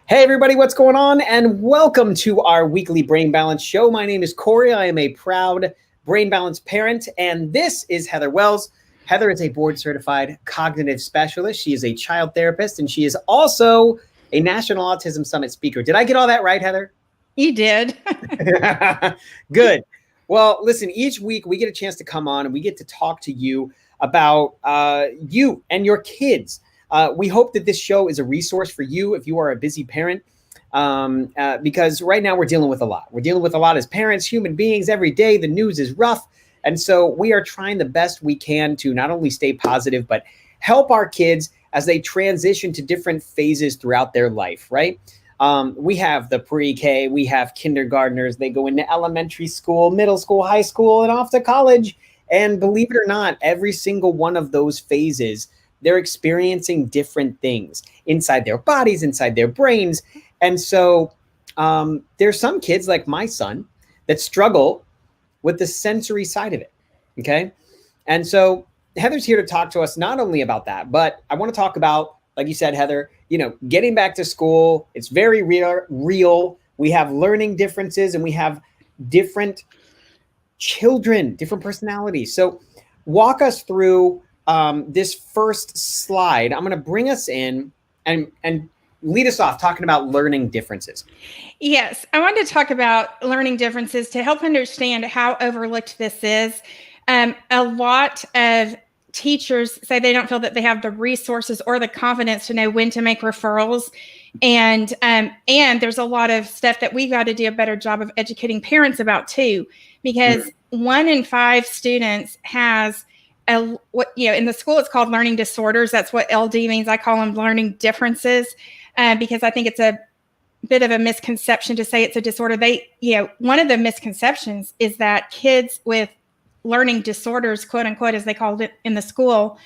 Hey everybody, what's going on? And welcome to our weekly Brain Balance show. My name is Corey. I am a proud Brain Balance parent, and this is Heather Wells. Heather is a board certified cognitive specialist. She is a child therapist, and she is also a National Autism Summit speaker. Did I get all that right, Heather? You did. Good. Well, listen, each week we get a chance to come on and we get to talk to you about you and your kids. We hope that this show is a resource for you if you are a busy parent, because right now we're dealing with a lot. We're dealing with a lot as parents, human beings every day. The news is rough. And so we are trying the best we can to not only stay positive, but help our kids as they transition to different phases throughout their life, right? We have the pre-K, we have kindergartners, they go into elementary school, middle school, high school, and off to college. And believe it or not, every single one of those phases, they're experiencing different things inside their bodies, inside their brains. And so there's some kids like my son that struggle with the sensory side of it. Okay. And so Heather's here to talk to us not only about that, but I want to talk about, like you said, Heather, getting back to school. It's very real. We have learning differences and we have different children, different personalities. So walk us through this first slide. I'm going to bring us in and lead us off talking about learning differences. Yes, I wanted to talk about learning differences to help understand how overlooked this is. A lot of teachers say they don't feel that they have the resources or the confidence to know when to make referrals. And there's a lot of stuff that we've got to do a better job of educating parents about too, because 1 in 5 students has in the school it's called learning disorders. That's what LD means. I call them learning differences because I think it's a bit of a misconception to say it's a disorder. One of the misconceptions is that kids with learning disorders, quote unquote, as they called it in the school,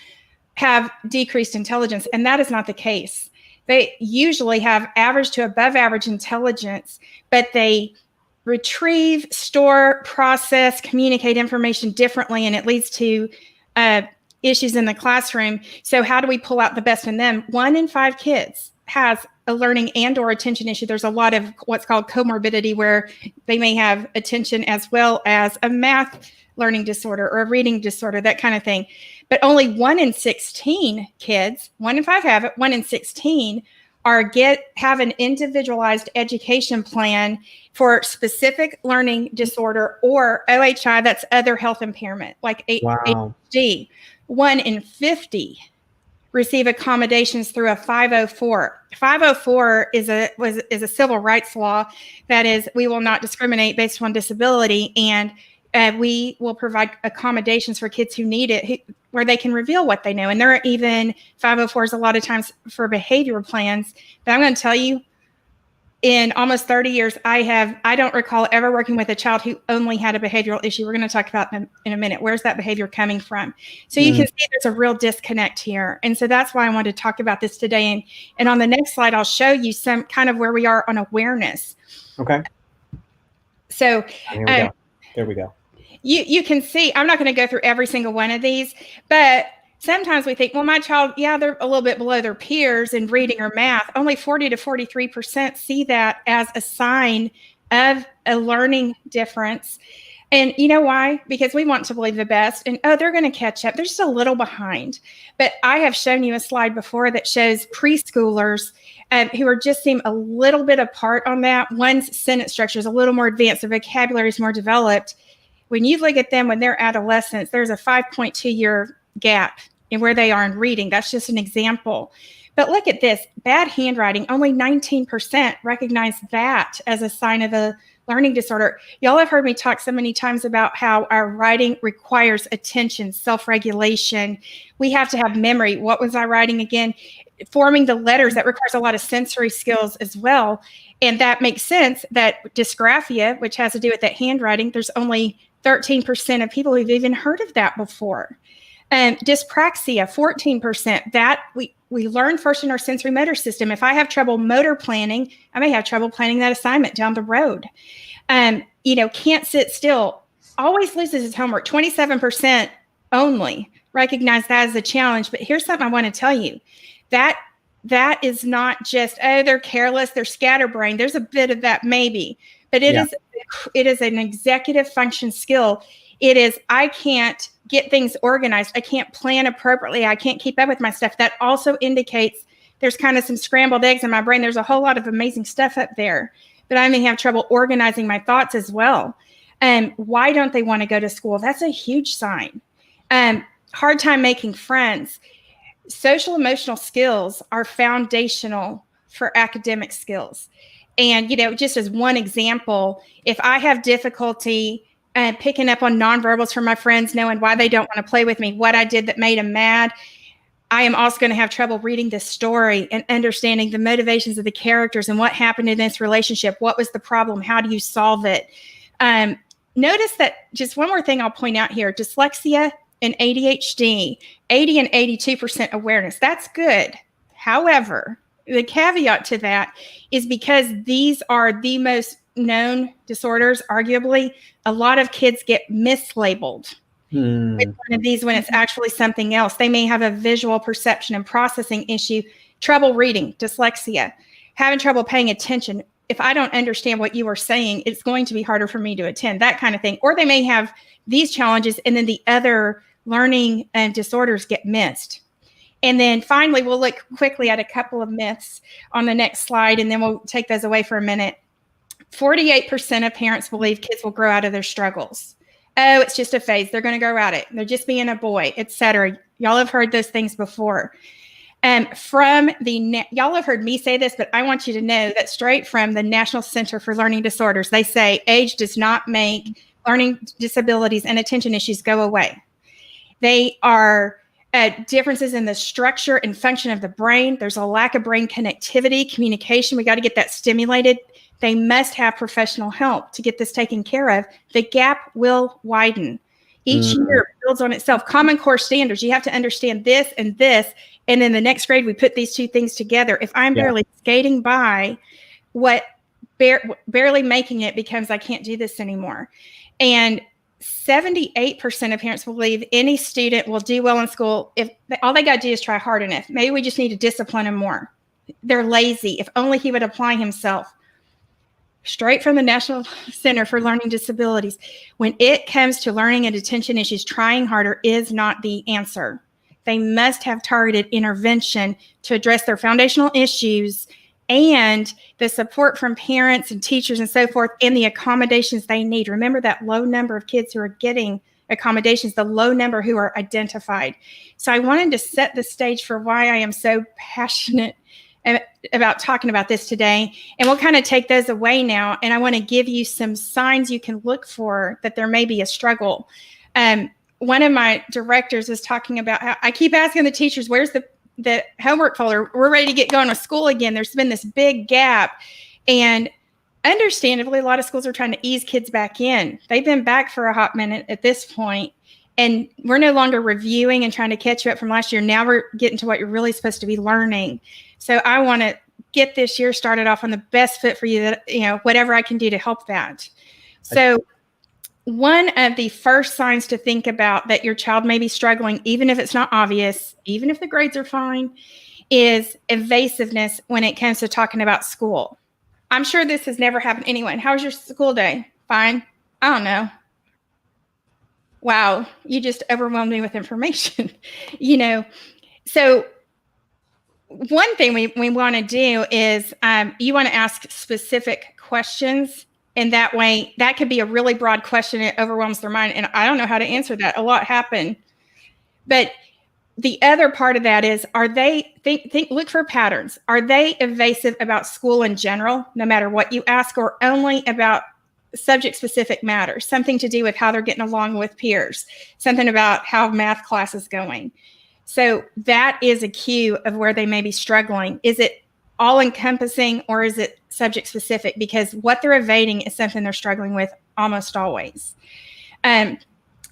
have decreased intelligence. And that is not the case. They usually have average to above average intelligence, but they retrieve, store, process, communicate information differently, and it leads to issues in the classroom. So how do we pull out the best in them? 1 in 5 kids has a learning and or attention issue. There's a lot of what's called comorbidity where they may have attention as well as a math learning disorder or a reading disorder, that kind of thing. But only 1 in 16 kids, 1 in 5 have it, 1 in 16 have an individualized education plan for specific learning disorder or OHI, that's other health impairment, like ADHD. 1 in 50 receive accommodations through a 504. 504 is a civil rights law that is, we will not discriminate based on disability, and we will provide accommodations for kids who need it, where they can reveal what they know. And there are even 504s a lot of times for behavior plans. But I'm going to tell you, in almost 30 years, I don't recall ever working with a child who only had a behavioral issue. We're going to talk about them in a minute. Where's that behavior coming from? So you can see there's a real disconnect here. And so that's why I wanted to talk about this today. And on the next slide, I'll show you some kind of where we are on awareness. Okay. So there we go. You can see, I'm not going to go through every single one of these, but sometimes we think, well, my child, they're a little bit below their peers in reading or math. Only 40 to 43% see that as a sign of a learning difference. And you know why? Because we want to believe the best and, they're going to catch up. They're just a little behind. But I have shown you a slide before that shows preschoolers who just seem a little bit apart on that. One's sentence structure is a little more advanced. The vocabulary is more developed. When you look at them when they're adolescents, there's a 5.2 year gap in where they are in reading. That's just an example. But look at this, bad handwriting, only 19% recognize that as a sign of a learning disorder. Y'all have heard me talk so many times about how our writing requires attention, self-regulation. We have to have memory. What was I writing again? Forming the letters, that requires a lot of sensory skills as well. And that makes sense that dysgraphia, which has to do with that handwriting, there's only 13% of people who've even heard of that before. Dyspraxia, 14%. That we learn first in our sensory motor system. If I have trouble motor planning, I may have trouble planning that assignment down the road. Can't sit still, always loses his homework. 27% only recognize that as a challenge. But here's something I want to tell you. That that is not just, oh, they're careless, they're scatterbrained. There's a bit of that maybe, but it is an executive function skill. It is, I can't get things organized. I can't plan appropriately. I can't keep up with my stuff. That also indicates there's kind of some scrambled eggs in my brain. There's a whole lot of amazing stuff up there, but I may have trouble organizing my thoughts as well. Why don't they want to go to school? That's a huge sign. Hard time making friends. Social emotional skills are foundational for academic skills. And, just as one example, if I have difficulty picking up on nonverbals from my friends, knowing why they don't want to play with me, what I did that made them mad, I am also going to have trouble reading this story and understanding the motivations of the characters and what happened in this relationship. What was the problem? How do you solve it? Notice that just one more thing I'll point out here, dyslexia and ADHD, 80 and 82% awareness. That's good. However, the caveat to that is because these are the most known disorders, arguably, a lot of kids get mislabeled with one of these when it's actually something else. They may have a visual perception and processing issue, trouble reading, dyslexia, having trouble paying attention. If I don't understand what you are saying, it's going to be harder for me to attend, that kind of thing. Or they may have these challenges and then the other learning disorders get missed. And then finally, we'll look quickly at a couple of myths on the next slide, and then we'll take those away for a minute. 48% of parents believe kids will grow out of their struggles. Oh, it's just a phase. They're going to grow out of it. They're just being a boy, etc. Y'all have heard those things before. Y'all have heard me say this, but I want you to know that straight from the National Center for Learning Disorders, they say age does not make learning disabilities and attention issues go away. They are differences in the structure and function of the brain. There's a lack of brain connectivity, communication. We got to get that stimulated. They must have professional help to get this taken care of. The gap will widen. Each year it builds on itself. Common Core standards, you have to understand this and this. And in the next grade, we put these two things together. If I'm barely skating by, barely making it becomes I can't do this anymore. And 78% of parents believe any student will do well in school if all they got to do is try hard enough. Maybe we just need to discipline them more. They're lazy. If only he would apply himself. Straight from the National Center for Learning Disabilities. When it comes to learning and attention issues, trying harder is not the answer. They must have targeted intervention to address their foundational issues and the support from parents and teachers and so forth, and the accommodations they need. Remember that low number of kids who are getting accommodations, the low number who are identified. So I wanted to set the stage for why I am so passionate about talking about this today. And we'll kind of take those away now. And I want to give you some signs you can look for that there may be a struggle. One of my directors was talking about how I keep asking the teachers, where's the homework folder? We're ready to get going with school again. There's been this big gap. And understandably, a lot of schools are trying to ease kids back in. They've been back for a hot minute at this point. And we're no longer reviewing and trying to catch you up from last year. Now we're getting to what you're really supposed to be learning. So I want to get this year started off on the best foot for you, that, whatever I can do to help that. So one of the first signs to think about that your child may be struggling, even if it's not obvious, even if the grades are fine, is evasiveness when it comes to talking about school. I'm sure this has never happened to anyone. How was your school day? Fine. I don't know. Wow, you just overwhelmed me with information. So one thing we want to do is you want to ask specific questions. And that way, that could be a really broad question. It overwhelms their mind. And I don't know how to answer that. A lot happened. But the other part of that is, are they, look for patterns. Are they evasive about school in general, no matter what you ask, or only about subject-specific matters, something to do with how they're getting along with peers, something about how math class is going? So that is a cue of where they may be struggling. Is it all-encompassing or is it subject-specific? Because what they're evading is something they're struggling with almost always.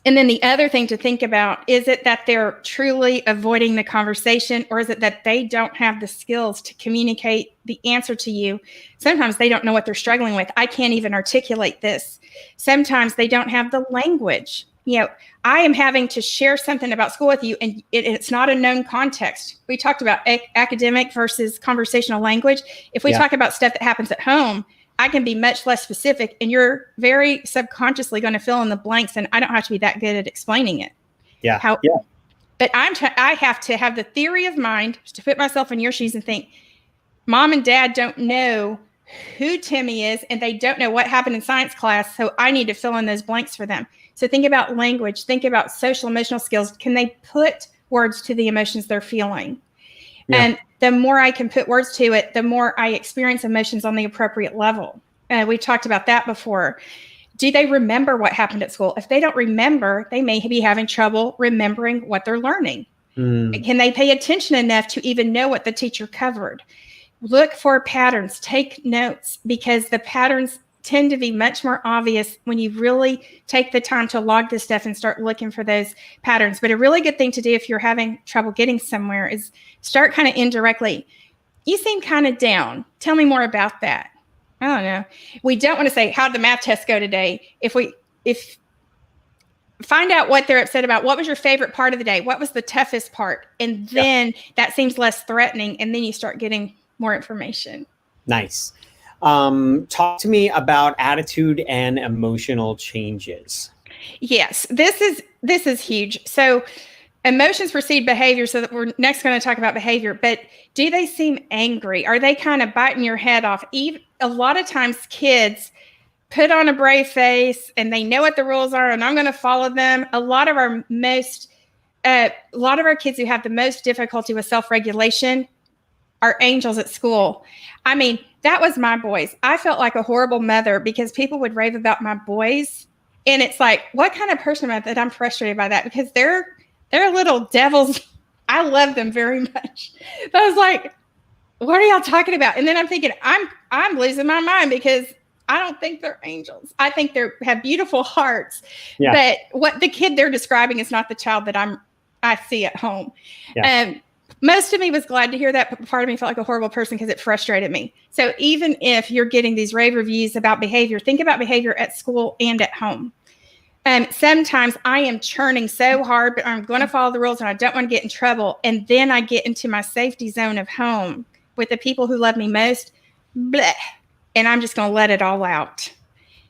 And then the other thing to think about, is it that they're truly avoiding the conversation, or is it that they don't have the skills to communicate the answer to you? Sometimes they don't know what they're struggling with. I can't even articulate this. Sometimes they don't have the language I am having to share something about school with you, and it's not a known context. We talked about academic versus conversational language. If we talk about stuff that happens at home, I can be much less specific, and you're very subconsciously going to fill in the blanks, and I don't have to be that good at explaining it. But I have to have the theory of mind to put myself in your shoes and think, Mom and Dad don't know who Timmy is, and they don't know what happened in science class, so I need to fill in those blanks for them. So think about language, think about social emotional skills. Can they put words to the emotions they're feeling? And the more I can put words to it, the more I experience emotions on the appropriate level. We talked about that before. Do they remember what happened at school? If they don't remember, they may be having trouble remembering what they're learning. Can they pay attention enough to even know what the teacher covered? Look for patterns, take notes, because the patterns tend to be much more obvious when you really take the time to log this stuff and start looking for those patterns. But a really good thing to do if you're having trouble getting somewhere is start kind of indirectly. You seem kind of down. Tell me more about that. I don't know. We don't want to say, how'd the math test go today? If find out what they're upset about. What was your favorite part of the day? What was the toughest part? And then that seems less threatening. And then you start getting more information. Nice. Talk to me about attitude and emotional changes. Yes, this is huge. So emotions precede behavior. So that we're next going to talk about behavior, but do they seem angry? Are they kind of biting your head off? Even a lot of times kids put on a brave face and they know what the rules are and I'm going to follow them. A lot of our kids who have the most difficulty with self-regulation are angels at school. I mean, that was my boys. I felt like a horrible mother because people would rave about my boys. And it's like, what kind of person am I that I'm frustrated by that? Because they're little devils. I love them very much. But I was like, what are y'all talking about? And then I'm thinking, I'm losing my mind because I don't think they're angels. I think they have beautiful hearts. But what the kid they're describing is not the child that I see at home. Most of me was glad to hear that, but part of me felt like a horrible person because it frustrated me. So even if you're getting these rave reviews about behavior, think about behavior at school and at home. Sometimes I am churning so hard, but I'm going to follow the rules and I don't want to get in trouble. And then I get into my safety zone of home with the people who love me most, bleh, and I'm just going to let it all out.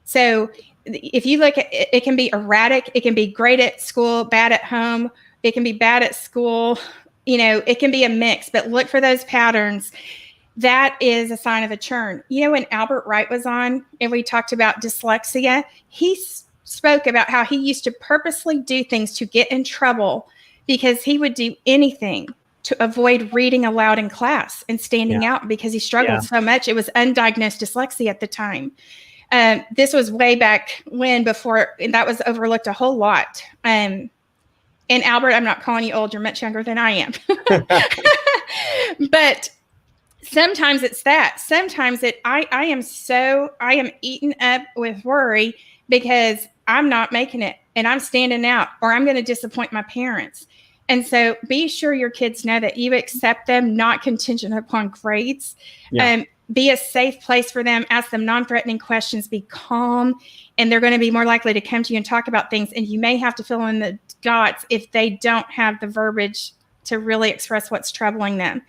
So if you look at it, it can be erratic. It can be great at school, bad at home. It can be bad at school. It can be a mix, but look for those patterns. That is a sign of a churn. When Albert Wright was on and we talked about dyslexia, he spoke about how he used to purposely do things to get in trouble because he would do anything to avoid reading aloud in class and standing out because he struggled so much. It was undiagnosed dyslexia at the time. This was way back when and that was overlooked a whole lot. And Albert, I'm not calling you old. You're much younger than I am. But sometimes it's that. Sometimes I am eaten up with worry because I'm not making it and I'm standing out or I'm going to disappoint my parents. And so be sure your kids know that you accept them, not contingent upon grades. Be a safe place for them. Ask them non-threatening questions. Be calm. And they're going to be more likely to come to you and talk about things. And you may have to fill in the dots if they don't have the verbiage to really express what's troubling them.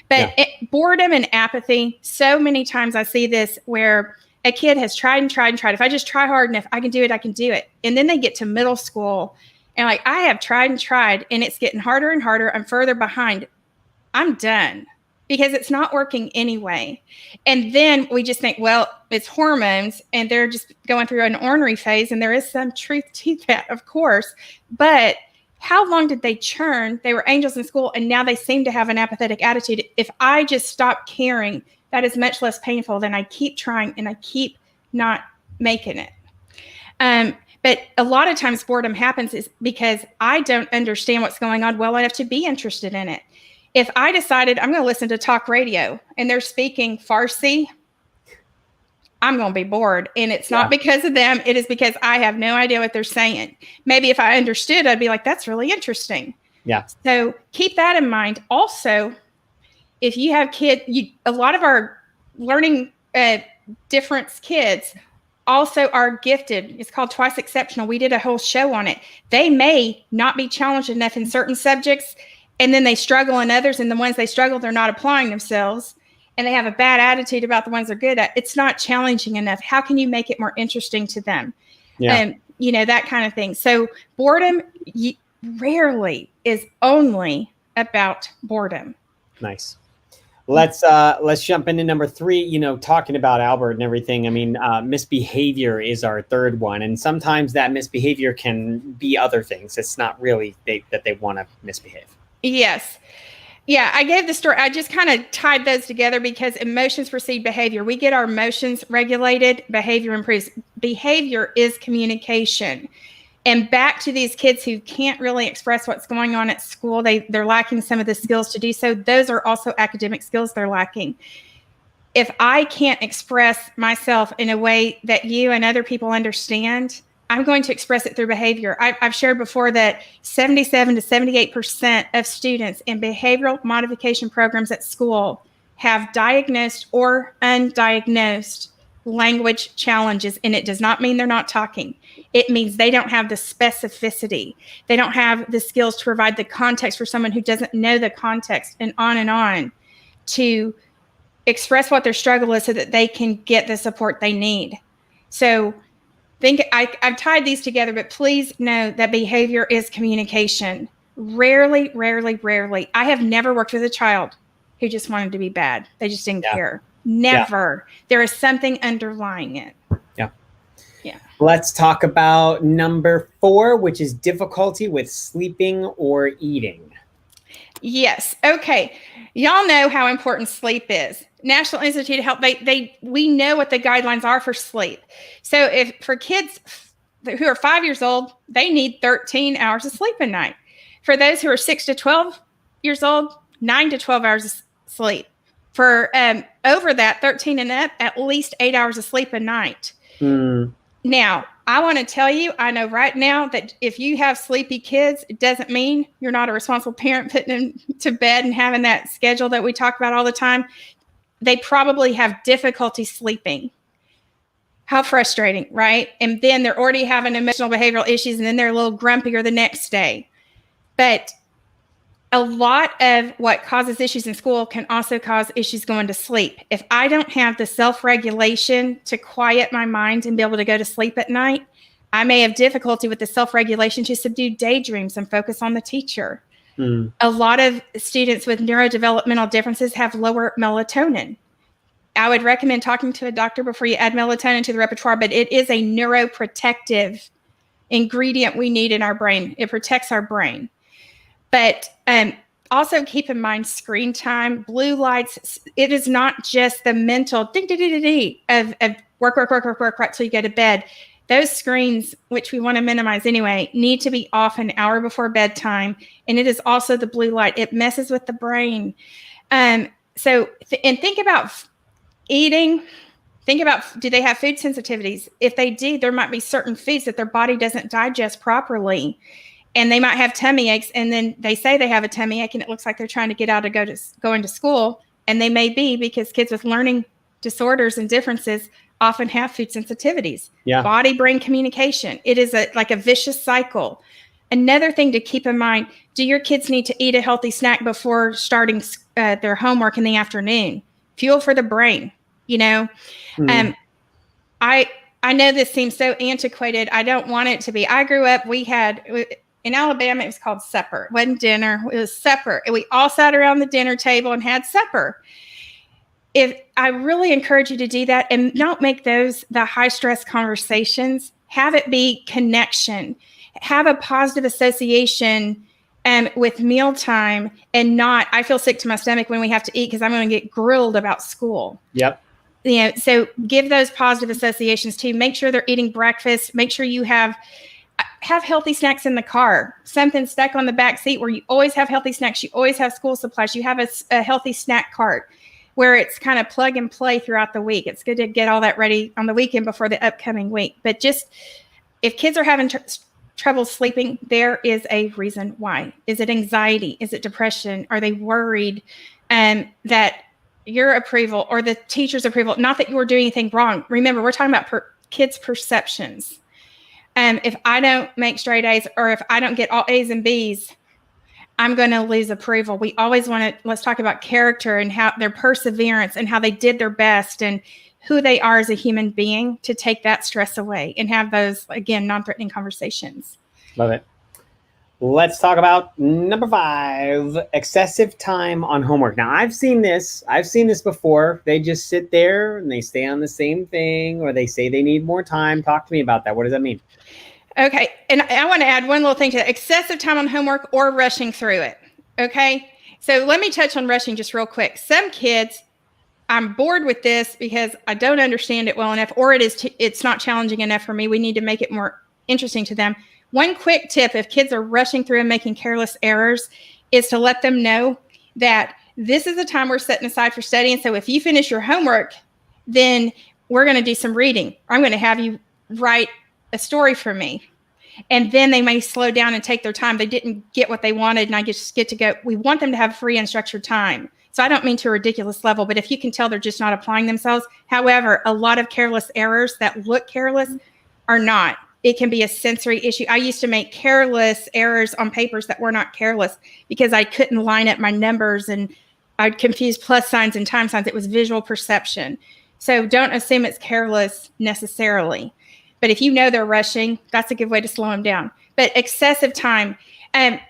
But boredom and apathy, so many times I see this where a kid has tried and tried and tried. If I just try hard enough, I can do it. And then they get to middle school and like, I have tried and tried and it's getting harder and harder. I'm further behind. I'm done. Because it's not working anyway. And then we just think, well, it's hormones and they're just going through an ornery phase. And there is some truth to that, of course. But how long did they churn? They were angels in school and now they seem to have an apathetic attitude. If I just stop caring, that is much less painful than I keep trying and I keep not making it. But a lot of times boredom happens is because I don't understand what's going on well enough to be interested in it. If I decided I'm going to listen to talk radio and they're speaking Farsi, I'm going to be bored. And it's not because of them. It is because I have no idea what they're saying. Maybe if I understood, I'd be like, that's really interesting. Yeah. So keep that in mind. Also, if you have kids, a lot of our learning difference kids also are gifted. It's called Twice Exceptional. We did a whole show on it. They may not be challenged enough in certain subjects, and then they struggle in others, and the ones they struggle, they're not applying themselves, and they have a bad attitude about the ones they're good at. It's not challenging enough. How can you make it more interesting to them? Yeah. That kind of thing. So boredom rarely is only about boredom. Nice. Let's jump into number 3, talking about Albert and everything. I mean, misbehavior is our third one. And sometimes that misbehavior can be other things. It's not really that they want to misbehave. Yes. Yeah, I gave the story. I just kind of tied those together because emotions precede behavior. We get our emotions regulated, behavior improves. Behavior is communication. And back to these kids who can't really express what's going on at school, they're lacking some of the skills to do so. Those are also academic skills they're lacking. If I can't express myself in a way that you and other people understand, I'm going to express it through behavior. I've shared before that 77 to 78% of students in behavioral modification programs at school have diagnosed or undiagnosed language challenges, and it does not mean they're not talking. It means they don't have the specificity. They don't have the skills to provide the context for someone who doesn't know the context, and on to express what their struggle is so that they can get the support they need. So I've tied these together, but please know that behavior is communication. Rarely. I have never worked with a child who just wanted to be bad. They just didn't care. Never. Yeah. There is something underlying it. Yeah. Let's talk about number 4, which is difficulty with sleeping or eating. Yes. Okay. Y'all know how important sleep is. National Institute of Health, we know what the guidelines are for sleep. So if for kids who are 5 years old, they need 13 hours of sleep a night. For those who are 6 to 12 years old, 9 to 12 hours of sleep. For over that, 13 and up, at least 8 hours of sleep a night. Now, I want to tell you, I know right now that if you have sleepy kids, it doesn't mean you're not a responsible parent putting them to bed and having that schedule that we talk about all the time. They probably have difficulty sleeping. How frustrating, right? And then they're already having emotional behavioral issues, and then they're a little grumpier the next day. But a lot of what causes issues in school can also cause issues going to sleep. If I don't have the self-regulation to quiet my mind and be able to go to sleep at night, I may have difficulty with the self-regulation to subdue daydreams and focus on the teacher. A lot of students with neurodevelopmental differences have lower melatonin. I would recommend talking to a doctor before you add melatonin to the repertoire, but it is a neuroprotective ingredient we need in our brain. It protects our brain. But also keep in mind screen time, blue lights. It is not just the mental ding, ding, ding, ding, of work right till you go to bed. Those screens, which we want to minimize anyway, need to be off an hour before bedtime. And it is also the blue light. It messes with the brain. And think about eating. Think about, do they have food sensitivities? If they do, there might be certain foods that their body doesn't digest properly. And they might have tummy aches, and then they say they have a tummy ache, and it looks like they're trying to get out to go into school. And they may be, because kids with learning disorders and differences often have food sensitivities. Body-brain communication. It is like a vicious cycle. Another thing to keep in mind, do your kids need to eat a healthy snack before starting their homework in the afternoon? Fuel for the brain, I know this seems so antiquated. I don't want it to be. I grew up, in Alabama, it was called supper. It wasn't dinner. It was supper. And we all sat around the dinner table and had supper. I really encourage you to do that, and don't make those the high-stress conversations. Have it be connection. Have a positive association with mealtime, and not, I feel sick to my stomach when we have to eat because I'm going to get grilled about school. Yep. So give those positive associations too. Make sure they're eating breakfast. Make sure you have healthy snacks in the car, something stuck on the back seat where you always have healthy snacks. You always have school supplies. You have a healthy snack cart where it's kind of plug and play throughout the week. It's good to get all that ready on the weekend before the upcoming week. But just if kids are having trouble sleeping, there is a reason why. Is it anxiety? Is it depression? Are they worried that your approval or the teacher's approval, not that you were doing anything wrong. Remember, we're talking about kids' perceptions. If I don't make straight A's, or if I don't get all A's and B's, I'm going to lose approval. We always want to, let's talk about character and how their perseverance and how they did their best and who they are as a human being, to take that stress away and have those, again, non-threatening conversations. Love it. Let's talk about number 5, excessive time on homework. Now, I've seen this before. They just sit there and they stay on the same thing, or they say they need more time. Talk to me about that. What does that mean? Okay. And I want to add one little thing to that: excessive time on homework or rushing through it. Okay. So let me touch on rushing just real quick. Some kids, I'm bored with this because I don't understand it well enough, or it's not challenging enough for me. We need to make it more interesting to them. One quick tip, if kids are rushing through and making careless errors, is to let them know that this is a time we're setting aside for studying. So if you finish your homework, then we're going to do some reading. I'm going to have you write a story for me. And then they may slow down and take their time. They didn't get what they wanted, and I just get to go. We want them to have free and structured time. So I don't mean to a ridiculous level, but if you can tell they're just not applying themselves. However, a lot of careless errors that look careless are not. It can be a sensory issue. I used to make careless errors on papers that were not careless because I couldn't line up my numbers, and I'd confuse plus signs and time signs. It was visual perception. So don't assume it's careless necessarily. But if you know they're rushing, that's a good way to slow them down. But excessive time.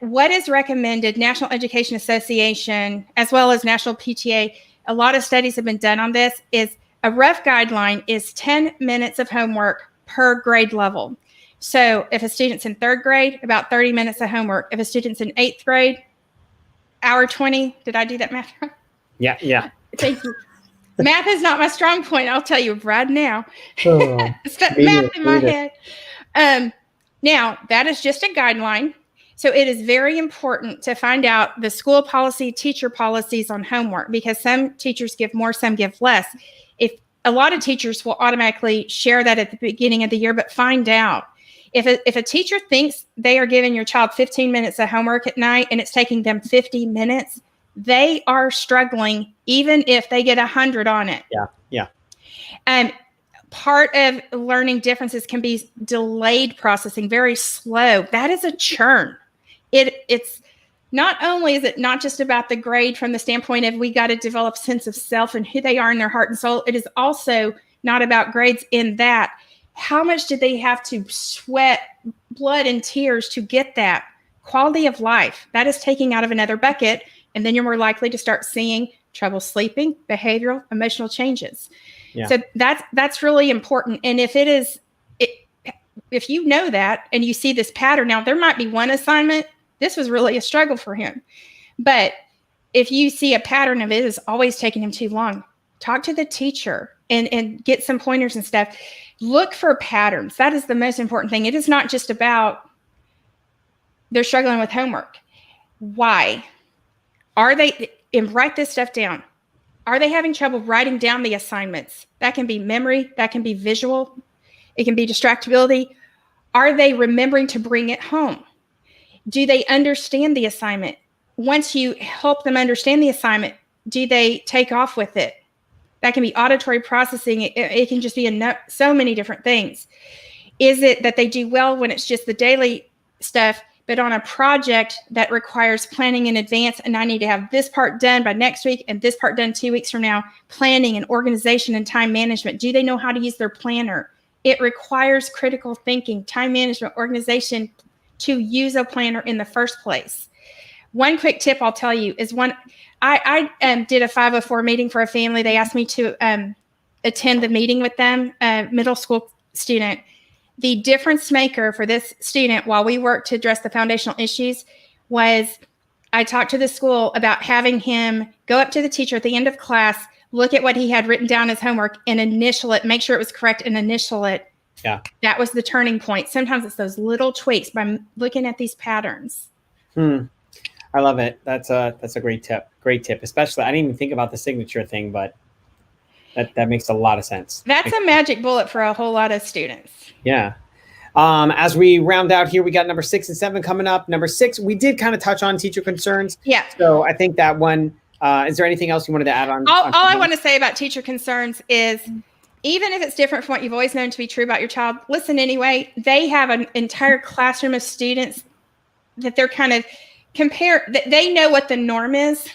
What is recommended, National Education Association, as well as National PTA, a lot of studies have been done on this, is a rough guideline is 10 minutes of homework per grade level. So if a student's in 3rd grade, about 30 minutes of homework. If a student's in 8th grade, hour 20. Did I do that math right? Yeah. Thank you. Math is not my strong point. I'll tell you right now. Oh, Math in my head. Now, that is just a guideline. So it is very important to find out the school policy, teacher policies on homework, because some teachers give more, some give less. If a lot of teachers will automatically share that at the beginning of the year, but find out. If a teacher thinks they are giving your child 15 minutes of homework at night and it's taking them 50 minutes, they are struggling, even if they get 100 on it. Yeah. And part of learning differences can be delayed processing, very slow. That is a churn. It's not only is it not just about the grade from the standpoint of we got to develop a sense of self and who they are in their heart and soul. It is also not about grades in that. How much did they have to sweat blood and tears to get that? Quality of life, that is taking out of another bucket. And then you're more likely to start seeing trouble sleeping, behavioral, emotional changes. Yeah. So that's really important. And if you know that and you see this pattern, now there might be one assignment, this was really a struggle for him. But if you see a pattern of it is always taking him too long, talk to the teacher and get some pointers and stuff. Look for patterns. That is the most important thing. It is not just about they're struggling with homework. Why? And write this stuff down. Are they having trouble writing down the assignments? That can be memory. That can be visual. It can be distractibility. Are they remembering to bring it home? Do they understand the assignment? Once you help them understand the assignment, do they take off with it? That can be auditory processing. It can just be so many different things. Is it that they do well when it's just the daily stuff, but on a project that requires planning in advance, and I need to have this part done by next week and this part done 2 weeks from now, planning and organization and time management? Do they know how to use their planner? It requires critical thinking, time management, organization to use a planner in the first place. One quick tip I'll tell you is I did a 504 meeting for a family. They asked me to attend the meeting with them, a middle school student. The difference maker for this student while we worked to address the foundational issues was I talked to the school about having him go up to the teacher at the end of class, look at what he had written down as homework and initial it, make sure it was correct and initial it. Yeah. That was the turning point. Sometimes it's those little tweaks by looking at these patterns. I love it. That's a great tip. Great tip. Especially, I didn't even think about the signature thing, but that makes a lot of sense. That's a magic bullet for a whole lot of students. Yeah. As we round out here, we got number 6 and 7 coming up. Number 6, we did kind of touch on teacher concerns. Yeah. So I think that one, is there anything else you wanted to add on? All I want to say about teacher concerns is even if it's different from what you've always known to be true about your child, listen anyway. They have an entire classroom of students that they're kind of that they know what the norm is.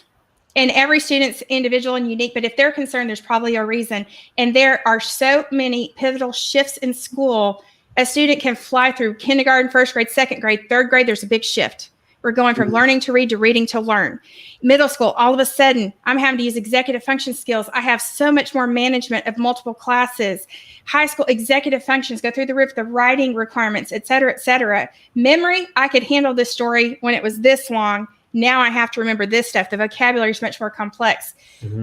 And every student's individual and unique, but if they're concerned, there's probably a reason. And there are so many pivotal shifts in school. A student can fly through kindergarten, first grade, second grade, third grade. There's a big shift. We're going from learning to read to reading to learn. Middle school, all of a sudden, I'm having to use executive function skills. I have so much more management of multiple classes. High school, executive functions go through the roof, the writing requirements, et cetera, et cetera. Memory, I could handle this story when it was this long. Now I have to remember this stuff. The vocabulary is much more complex.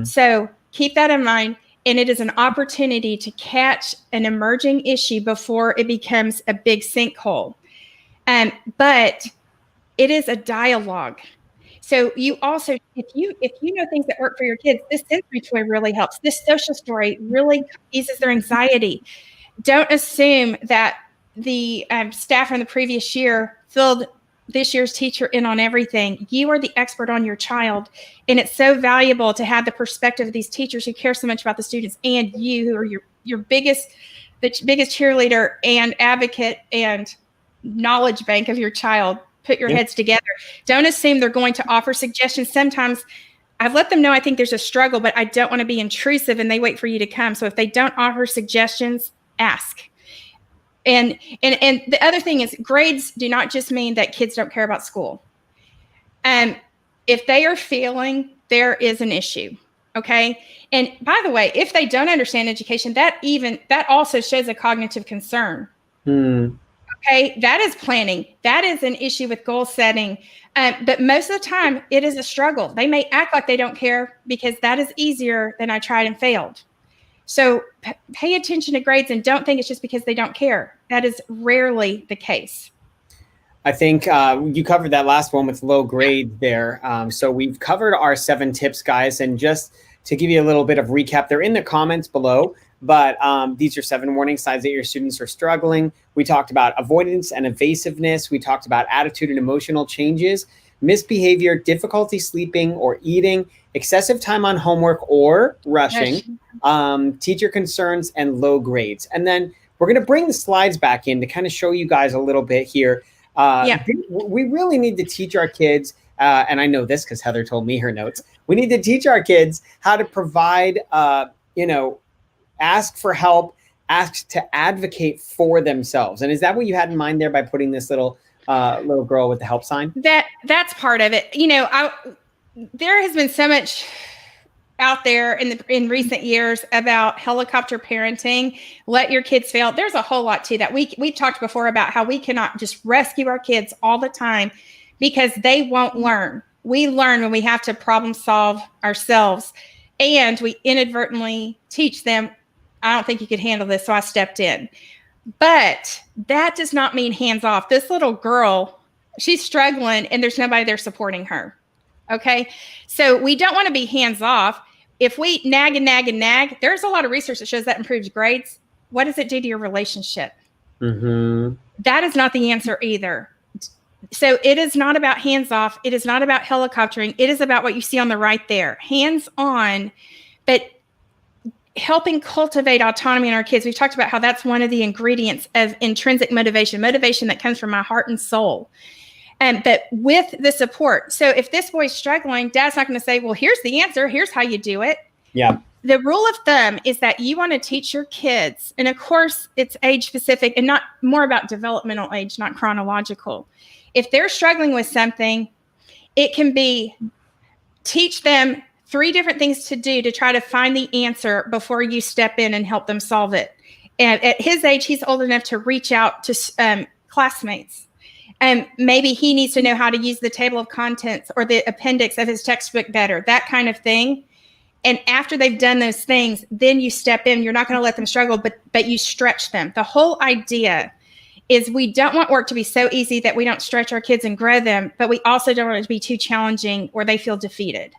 So keep that in mind. And it is an opportunity to catch an emerging issue before it becomes a big sinkhole. But it is a dialogue. So you also, if you know things that work for your kids, this sensory toy really helps. This social story really eases their anxiety. Don't assume that the staff from the previous year filled this year's teacher in on everything. You are the expert on your child. And it's so valuable to have the perspective of these teachers who care so much about the students, and you who are your biggest cheerleader and advocate and knowledge bank of your child. Put your heads together. Don't assume they're going to offer suggestions. Sometimes I've let them know I think there's a struggle, but I don't want to be intrusive, and they wait for you to come. So if they don't offer suggestions, ask. And the other thing is, grades do not just mean that kids don't care about school. If they are failing, there is an issue. Okay. And by the way, if they don't understand education, that also shows a cognitive concern. Okay. That is planning. That is an issue with goal setting. But most of the time it is a struggle. They may act like they don't care because that is easier than I tried and failed. So pay attention to grades and don't think it's just because they don't care. That is rarely the case. I think you covered that last one with low grade there. So we've covered our 7 tips, guys. And just to give you a little bit of recap, they're in the comments below. But these are 7 warning signs that your students are struggling. We talked about avoidance and evasiveness. We talked about attitude and emotional changes, misbehavior, difficulty sleeping or eating, excessive time on homework or rushing, teacher concerns, and low grades. And then we're going to bring the slides back in to kind of show you guys a little bit here. We really need to teach our kids, and I know this because Heather told me her notes, we need to teach our kids how to provide, ask for help, ask to advocate for themselves. And is that what you had in mind there by putting this little girl with the help sign? That's part of it. There has been so much out there in recent years about helicopter parenting. Let your kids fail. There's a whole lot to that. We talked before about how we cannot just rescue our kids all the time because they won't learn. We learn when we have to problem solve ourselves, and we inadvertently teach them, I don't think you could handle this, so I stepped in. But that does not mean hands off. This little girl, she's struggling and there's nobody there supporting her. Okay. So we don't want to be hands off. If we nag and nag and nag, there's a lot of research that shows that improves grades. What does it do to your relationship? That is not the answer either. So it is not about hands off. It is not about helicoptering. It is about what you see on the right there. Hands on, but helping cultivate autonomy in our kids. We've talked about how that's one of the ingredients of intrinsic motivation that comes from my heart and soul. But with the support. So if this boy's struggling, dad's not going to say, well, here's the answer. Here's how you do it. Yeah. The rule of thumb is that you want to teach your kids. And of course, it's age specific and not more about developmental age, not chronological. If they're struggling with something, it can be teach them 3 different things to do to try to find the answer before you step in and help them solve it. And at his age, he's old enough to reach out to classmates. And maybe he needs to know how to use the table of contents or the appendix of his textbook better, that kind of thing. And after they've done those things, then you step in. You're not going to let them struggle, but you stretch them. The whole idea is we don't want work to be so easy that we don't stretch our kids and grow them, but we also don't want it to be too challenging or they feel defeated.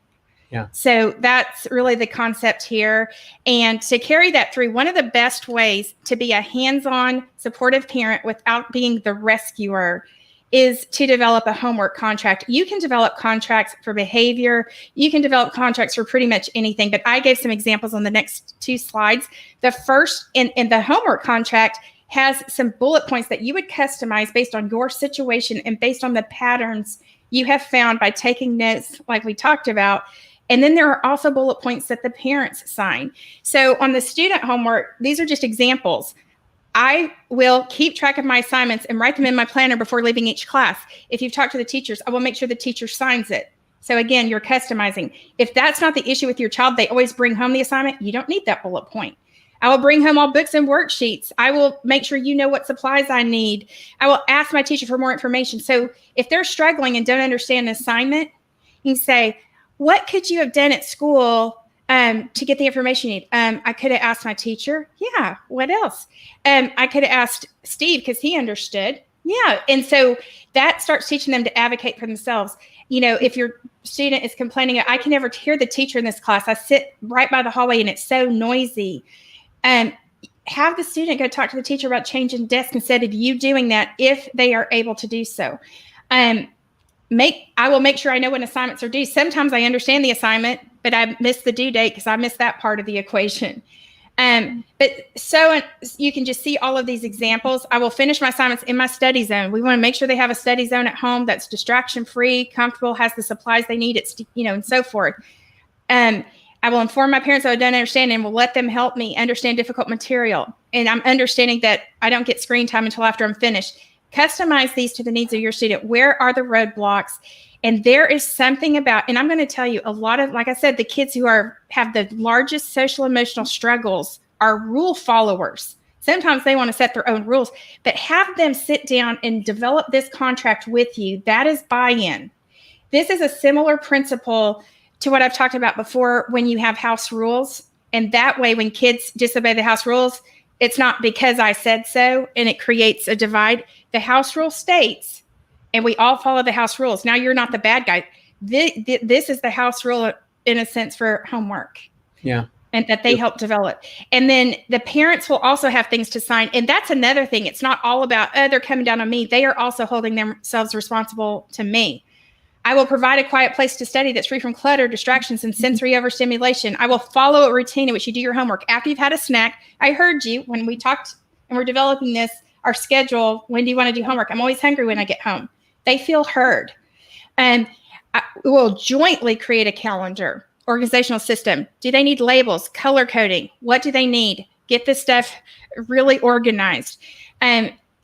Yeah. So that's really the concept here. And to carry that through, one of the best ways to be a hands-on supportive parent without being the rescuer is to develop a homework contract. You can develop contracts for behavior. You can develop contracts for pretty much anything, but I gave some examples on the next 2 slides. The first in the homework contract has some bullet points that you would customize based on your situation and based on the patterns you have found by taking notes like we talked about. And then there are also bullet points that the parents sign. So on the student homework, these are just examples. I will keep track of my assignments and write them in my planner before leaving each class. If you've talked to the teachers, I will make sure the teacher signs it. So again, you're customizing. If that's not the issue with your child, they always bring home the assignment. You don't need that bullet point. I will bring home all books and worksheets. I will make sure you know what supplies I need. I will ask my teacher for more information. So if they're struggling and don't understand an assignment, you can say, what could you have done at school to get the information you need? I could have asked my teacher. Yeah. What else? I could have asked Steve because he understood. Yeah. And so that starts teaching them to advocate for themselves. You know, if your student is complaining, I can never hear the teacher in this class. I sit right by the hallway and it's so noisy. Have the student go talk to the teacher about changing desk instead of you doing that if they are able to do so. I will make sure I know when assignments are due. Sometimes I understand the assignment, but I miss the due date because I missed that part of the equation. But so you can just see all of these examples. I will finish my assignments in my study zone. We want to make sure they have a study zone at home that's distraction-free, comfortable, has the supplies they need, and so forth. I will inform my parents that I don't understand and will let them help me understand difficult material. And I'm understanding that I don't get screen time until after I'm finished. Customize these to the needs of your student. Where are the roadblocks? And there is something about, and I'm going to tell you a lot of, like I said, the kids who have the largest social emotional struggles are rule followers. Sometimes they want to set their own rules, but have them sit down and develop this contract with you. That is buy-in. This is a similar principle to what I've talked about before when you have house rules. And that way, when kids disobey the house rules, it's not because I said so, and it creates a divide. The house rule states, and we all follow the house rules. Now you're not the bad guy. This is the house rule in a sense for homework. Yeah. And that they help develop. And then the parents will also have things to sign. And that's another thing. It's not all about, they're coming down on me. They are also holding themselves responsible to me. I will provide a quiet place to study that's free from clutter, distractions, and sensory overstimulation. I will follow a routine in which you do your homework after you've had a snack. I heard you when we talked and we're developing this, our schedule. When do you want to do homework? I'm always hungry when I get home. They feel heard. And we will jointly create a calendar, organizational system. Do they need labels, color coding? What do they need? Get this stuff really organized.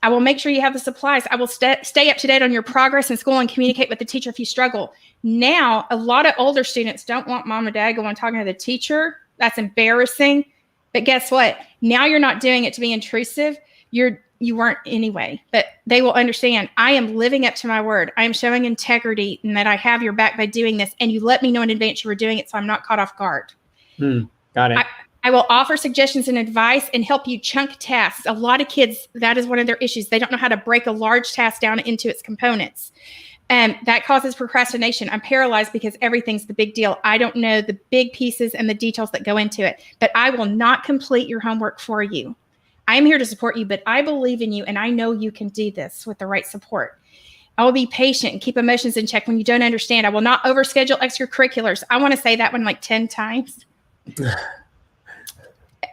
I will make sure you have the supplies. I will stay up to date on your progress in school and communicate with the teacher if you struggle. Now, a lot of older students don't want mom and dad going talking to the teacher. That's embarrassing. But guess what? Now you're not doing it to be intrusive. You weren't anyway. But they will understand, I am living up to my word. I am showing integrity and that I have your back by doing this. And you let me know in advance you were doing it so I'm not caught off guard. Got it. I will offer suggestions and advice and help you chunk tasks. A lot of kids, that is one of their issues. They don't know how to break a large task down into its components. That causes procrastination. I'm paralyzed because everything's the big deal. I don't know the big pieces and the details that go into it, but I will not complete your homework for you. I'm here to support you, but I believe in you and I know you can do this with the right support. I will be patient and keep emotions in check when you don't understand. I will not overschedule extracurriculars. I want to say that one like 10 times.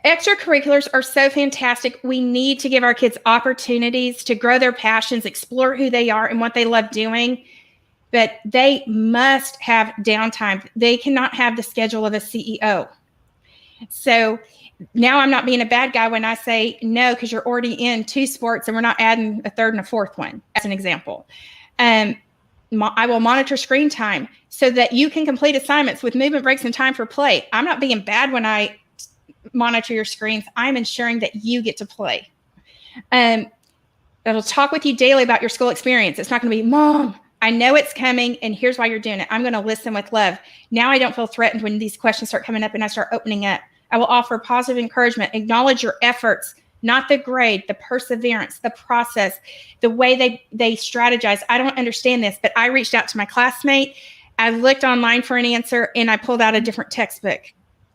Extracurriculars are so fantastic. We need to give our kids opportunities to grow their passions, explore who they are and what they love doing, but they must have downtime. They cannot have the schedule of a CEO. So now I'm not being a bad guy when I say no, because you're already in 2 sports and we're not adding a 3rd and a 4th one, as an example. I will monitor screen time so that you can complete assignments with movement breaks and time for play. I'm not being bad when I monitor your screens. I'm ensuring that you get to play. It'll talk with you daily about your school experience. It's not going to be, Mom, I know it's coming and here's why you're doing it. I'm going to listen with love. Now I don't feel threatened when these questions start coming up and I start opening up. I will offer positive encouragement, acknowledge your efforts, not the grade, the perseverance, the process, the way they strategize. I don't understand this, but I reached out to my classmate. I looked online for an answer and I pulled out a different textbook.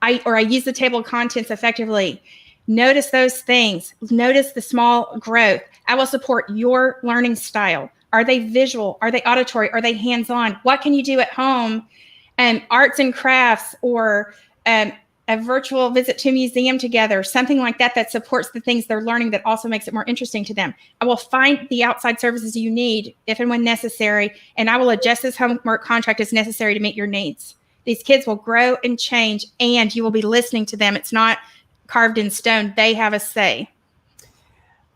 I use the table of contents effectively. Notice those things. Notice the small growth. I will support your learning style. Are they visual? Are they auditory? Are they hands-on? What can you do at home? Arts and crafts, or a virtual visit to a museum together, something like that that supports the things they're learning that also makes it more interesting to them. I will find the outside services you need if and when necessary, and I will adjust this homework contract as necessary to meet your needs. These kids will grow and change, and you will be listening to them. It's not carved in stone. They have a say.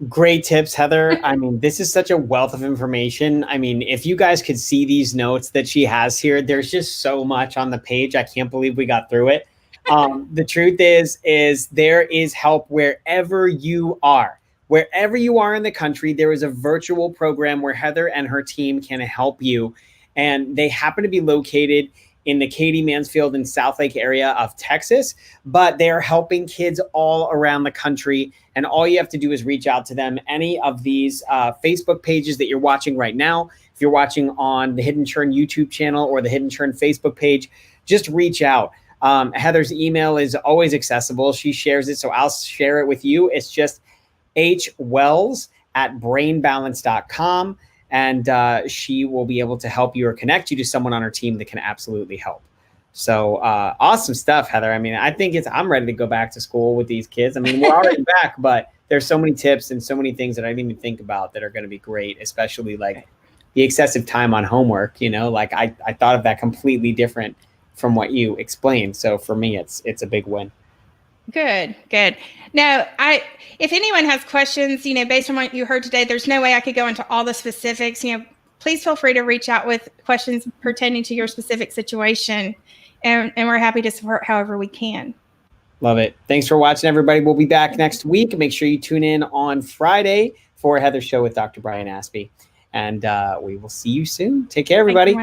Great tips, Heather. I mean, this is such a wealth of information. I mean, if you guys could see these notes that she has here, there's just so much on the page. I can't believe we got through it. The truth is there is help wherever you are. Wherever you are in the country, there is a virtual program where Heather and her team can help you. And they happen to be located in the Katy, Mansfield, and Southlake area of Texas, but they're helping kids all around the country. And all you have to do is reach out to them. Any of these Facebook pages that you're watching right now, if you're watching on the Hidden Churn YouTube channel or the Hidden Churn Facebook page, just reach out. Heather's email is always accessible. She shares it, so I'll share it with you. It's just hwells@brainbalance.com. And she will be able to help you or connect you to someone on her team that can absolutely help. So awesome stuff, Heather. I mean, I think I'm ready to go back to school with these kids. I mean, we're already back, but there's so many tips and so many things that I didn't even think about that are going to be great, especially like the excessive time on homework. You know, like I thought of that completely different from what you explained. So for me, it's a big win. Good. Now, if anyone has questions, based on what you heard today, there's no way I could go into all the specifics. Please feel free to reach out with questions pertaining to your specific situation, and we're happy to support however we can. Love it. Thanks for watching, everybody. We'll be back next week. Make sure you tune in on Friday for Heather's show with Dr. Brian Aspie, and we will see you soon. Take care, everybody.